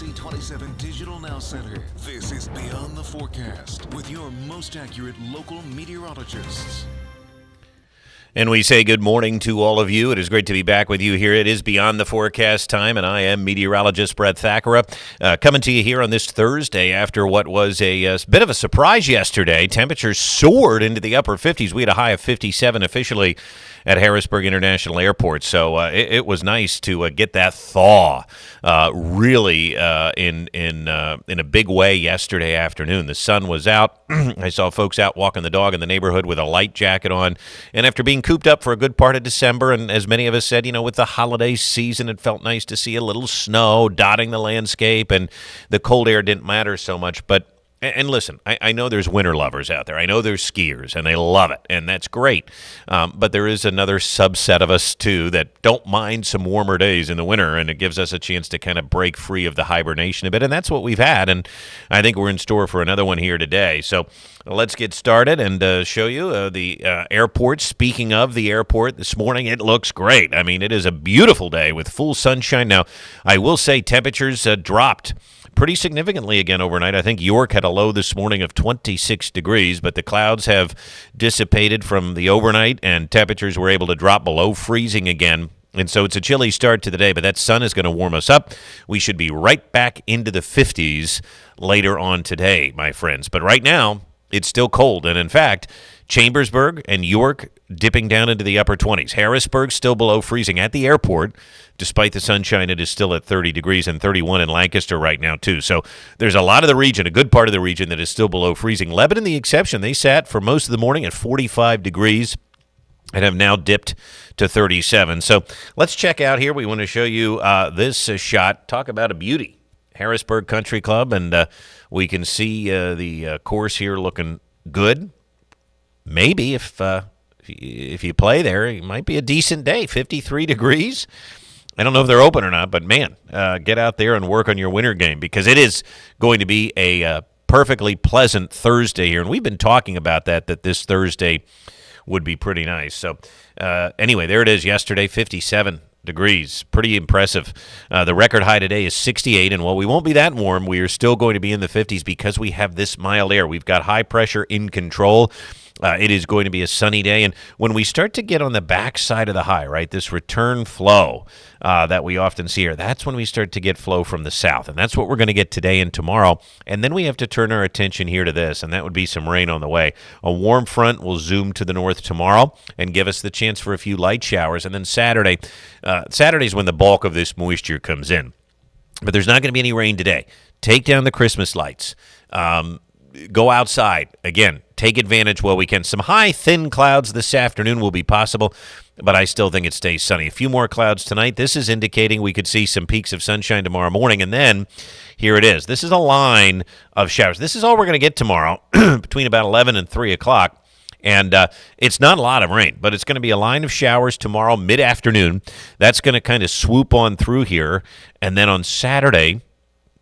NBC27 Digital Now Center. This is Beyond the Forecast with your most accurate local meteorologists. And we say good morning to all of you. It is great to be back with you here. It is Beyond the Forecast time, and I am Meteorologist Brett Thackara, coming to you here on this Thursday after what was a bit of a surprise yesterday. Temperatures soared into the upper 50s. We had a high of 57 officially at Harrisburg International Airport, so it was nice to get that thaw really in a big way yesterday afternoon. The sun was out. I saw folks out walking the dog in the neighborhood with a light jacket on, and after being cooped up for a good part of December, and as many of us said, with the holiday season, it felt nice to see a little snow dotting the landscape, and the cold air didn't matter so much. And listen, I know there's winter lovers out there. I know there's skiers, and they love it, and that's great. But there is another subset of us, too, that don't mind some warmer days in the winter, and it gives us a chance to kind of break free of the hibernation a bit, and that's what we've had, and I think we're in store for another one here today. So let's get started and show you the airport. Speaking of the airport, this morning it looks great. I mean, it is a beautiful day with full sunshine. Now, I will say temperatures dropped pretty significantly again overnight. I think York had a low this morning of 26 degrees, but the clouds have dissipated from the overnight, and temperatures were able to drop below freezing again. And so it's a chilly start to the day, but that sun is going to warm us up. We should be right back into the 50s later on today, my friends. But right now, it's still cold, and in fact, Chambersburg and York dipping down into the upper 20s. Harrisburg still below freezing at the airport. Despite the sunshine, it is still at 30 degrees and 31 in Lancaster right now, too. So there's a lot of the region, a good part of the region, that is still below freezing. Lebanon, the exception. They sat for most of the morning at 45 degrees and have now dipped to 37. So let's check out here. We want to show you this shot. Talk about a beauty. Harrisburg Country Club, and we can see the course here looking good. Maybe if you play there, it might be a decent day. 53 degrees. I don't know if they're open or not, but man, get out there and work on your winter game, because it is going to be a perfectly pleasant Thursday here, and we've been talking about that this Thursday would be pretty nice. So anyway, there it is yesterday, 57 degrees. Pretty impressive. The record high today is 68, and while we won't be that warm, we are still going to be in the 50s because we have this mild air. We've got high pressure in control. It is going to be a sunny day, and when we start to get on the back side of the high, right, this return flow that we often see here, that's when we start to get flow from the south, and that's what we're going to get today and tomorrow. And then we have to turn our attention here to this, and that would be some rain on the way. A warm front will zoom to the north tomorrow and give us the chance for a few light showers, and then Saturday's when the bulk of this moisture comes in. But there's not going to be any rain today. Take down the Christmas lights. Go outside. Again, take advantage while we can. Some high, thin clouds this afternoon will be possible, but I still think it stays sunny. A few more clouds tonight. This is indicating we could see some peaks of sunshine tomorrow morning, and then here it is. This is a line of showers. This is all we're going to get tomorrow between about 11 and 3 o'clock, and it's not a lot of rain, but it's going to be a line of showers tomorrow mid-afternoon. That's going to kind of swoop on through here, and then on Saturday,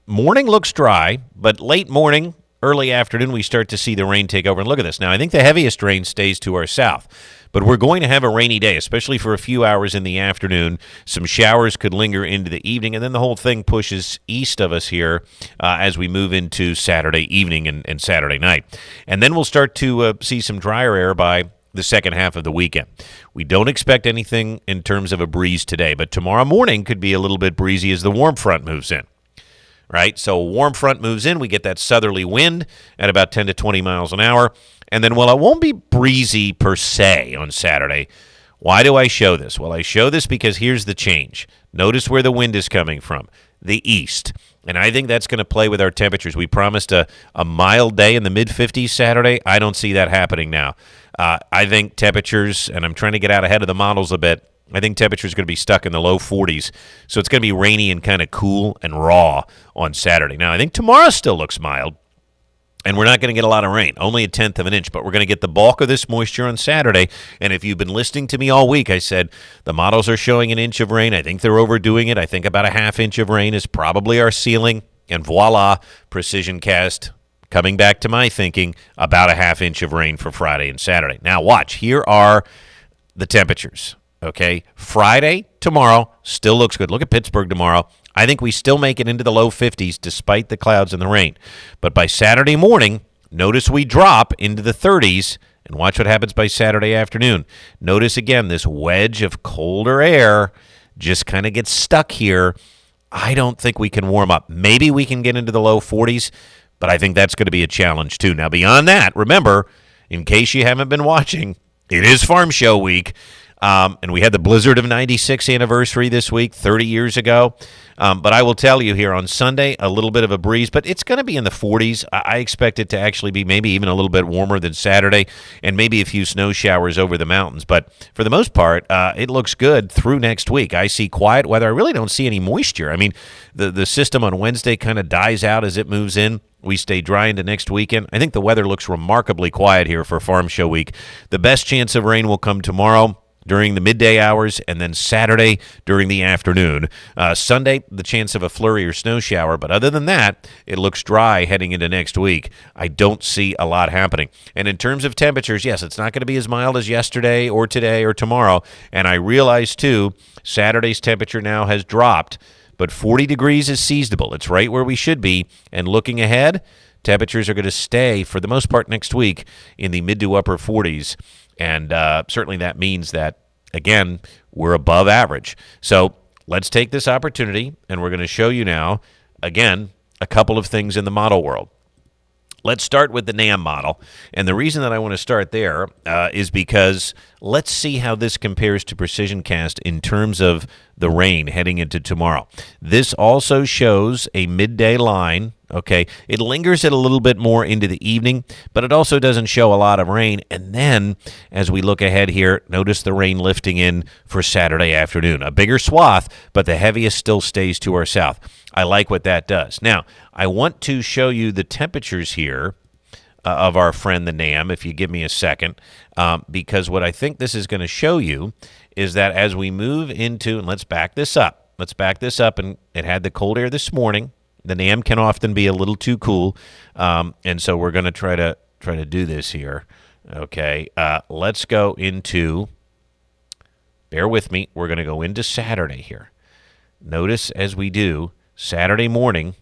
morning looks dry, but late morning, early afternoon, we start to see the rain take over. And look at this. Now, I think the heaviest rain stays to our south, but we're going to have a rainy day, especially for a few hours in the afternoon. Some showers could linger into the evening, and then the whole thing pushes east of us here as we move into Saturday evening and Saturday night. And then we'll start to see some drier air by the second half of the weekend. We don't expect anything in terms of a breeze today, but tomorrow morning could be a little bit breezy as the warm front moves in. Right, so a warm front moves in. We get that southerly wind at about 10 to 20 miles an hour. And then, well, it won't be breezy per se on Saturday. Why do I show this? Well, I show this because here's the change. Notice where the wind is coming from, the east. And I think that's going to play with our temperatures. We promised a mild day in the mid-50s Saturday. I don't see that happening now. I think temperatures, and I'm trying to get out ahead of the models a bit, I think temperatures are going to be stuck in the low 40s, so it's going to be rainy and kind of cool and raw on Saturday. Now, I think tomorrow still looks mild, and we're not going to get a lot of rain, only a tenth of an inch, but we're going to get the bulk of this moisture on Saturday. And if you've been listening to me all week, I said the models are showing an inch of rain. I think they're overdoing it. I think about a half inch of rain is probably our ceiling, and voila, precision cast coming back to my thinking, about a half inch of rain for Friday and Saturday. Now, watch. Here are the temperatures. Okay, Friday, tomorrow, still looks good. Look at Pittsburgh tomorrow, I think we still make it into the low 50s despite the clouds and the rain. But by Saturday morning, notice we drop into the 30s, and watch what happens by Saturday afternoon. Notice again this wedge of colder air just kind of gets stuck here. I don't think we can warm up. Maybe we can get into the low 40s, but I think that's going to be a challenge too. Now, beyond that, remember, in case you haven't been watching, it is Farm Show Week. And we had the blizzard of 96 anniversary this week, 30 years ago. But I will tell you here on Sunday, a little bit of a breeze, but it's going to be in the 40s. I expect it to actually be maybe even a little bit warmer than Saturday, and maybe a few snow showers over the mountains. But for the most part, it looks good through next week. I see quiet weather. I really don't see any moisture. I mean, the system on Wednesday kind of dies out as it moves in. We stay dry into next weekend. I think the weather looks remarkably quiet here for Farm Show Week. The best chance of rain will come tomorrow during the midday hours, and then Saturday during the afternoon. Sunday, the chance of a flurry or snow shower, but other than that, it looks dry heading into next week. I don't see a lot happening. And in terms of temperatures, yes, it's not going to be as mild as yesterday or today or tomorrow, and I realize, too, Saturday's temperature now has dropped, but 40 degrees is seasonable. It's right where we should be, and looking ahead, temperatures are going to stay, for the most part next week, in the mid to upper 40s. And certainly that means that, again, we're above average. So let's take this opportunity, and we're going to show you now, again, a couple of things in the model world. Let's start with the NAM model. And the reason that I want to start there is because let's see how this compares to Precision Cast in terms of the rain heading into tomorrow. This also shows a midday line. Okay, it lingers it a little bit more into the evening, but it also doesn't show a lot of rain. And then, as we look ahead here, notice the rain lifting in for Saturday afternoon. A bigger swath, but the heaviest still stays to our south. I like what that does. Now, I want to show you the temperatures here of our friend the NAM, if you give me a second, because what I think this is going to show you is that as we move into, and let's back this up. And it had the cold air this morning. The NAM can often be a little too cool, and so we're going to try to do this here. Okay, let's go into, bear with me, we're going to go into Saturday here. Notice as we do, Saturday morning,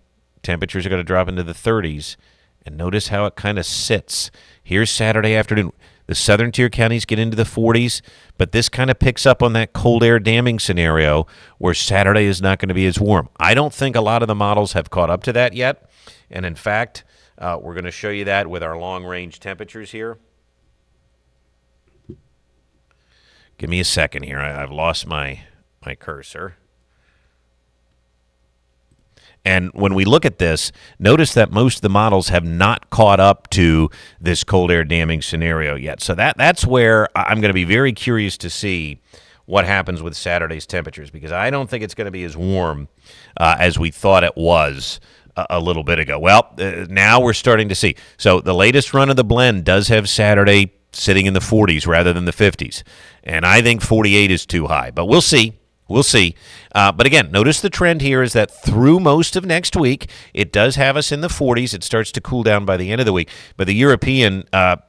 temperatures are going to drop into the 30s, and notice how it kind of sits. Here's Saturday afternoon. The southern tier counties get into the 40s, but this kind of picks up on that cold air damming scenario where Saturday is not going to be as warm. I don't think a lot of the models have caught up to that yet, and in fact, we're going to show you that with our long-range temperatures here. Give me a second here. I've lost my cursor. And when we look at this, notice that most of the models have not caught up to this cold air damming scenario yet. So that's where I'm going to be very curious to see what happens with Saturday's temperatures, because I don't think it's going to be as warm as we thought it was a little bit ago. Well, now we're starting to see. So the latest run of the blend does have Saturday sitting in the 40s rather than the 50s. And I think 48 is too high, but we'll see. We'll see. But again, notice the trend here is that through most of next week, it does have us in the 40s. It starts to cool down by the end of the week. But the European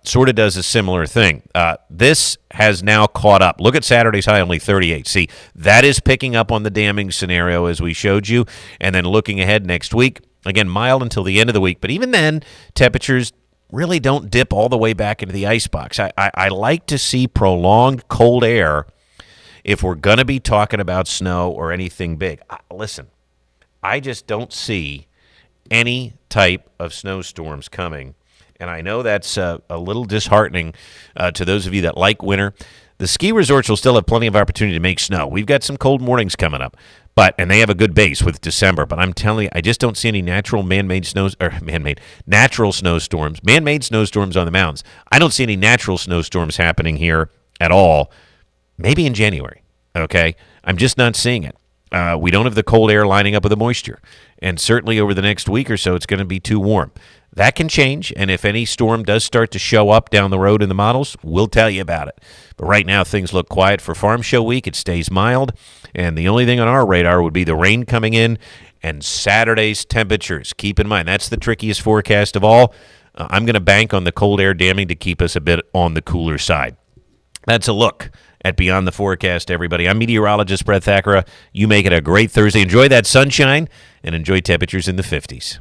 sort of does a similar thing. This has now caught up. Look at Saturday's high, only 38. See, that is picking up on the damming scenario as we showed you. And then looking ahead next week, again, mild until the end of the week. But even then, temperatures really don't dip all the way back into the icebox. I like to see prolonged cold air if we're going to be talking about snow or anything big. Listen, I just don't see any type of snowstorms coming. And I know that's a little disheartening to those of you that like winter. The ski resorts will still have plenty of opportunity to make snow. We've got some cold mornings coming up, and they have a good base with December. But I'm telling you, I just don't see any natural natural snowstorms, man-made snowstorms on the mountains. I don't see any natural snowstorms happening here at all. Maybe in January, okay? I'm just not seeing it. We don't have the cold air lining up with the moisture. And certainly over the next week or so, it's going to be too warm. That can change, and if any storm does start to show up down the road in the models, we'll tell you about it. But right now, things look quiet for Farm Show Week. It stays mild, and the only thing on our radar would be the rain coming in and Saturday's temperatures. Keep in mind, that's the trickiest forecast of all. I'm going to bank on the cold air damming to keep us a bit on the cooler side. That's a look at Beyond the Forecast, everybody. I'm meteorologist Brett Thackara. You make it a great Thursday. Enjoy that sunshine and enjoy temperatures in the 50s.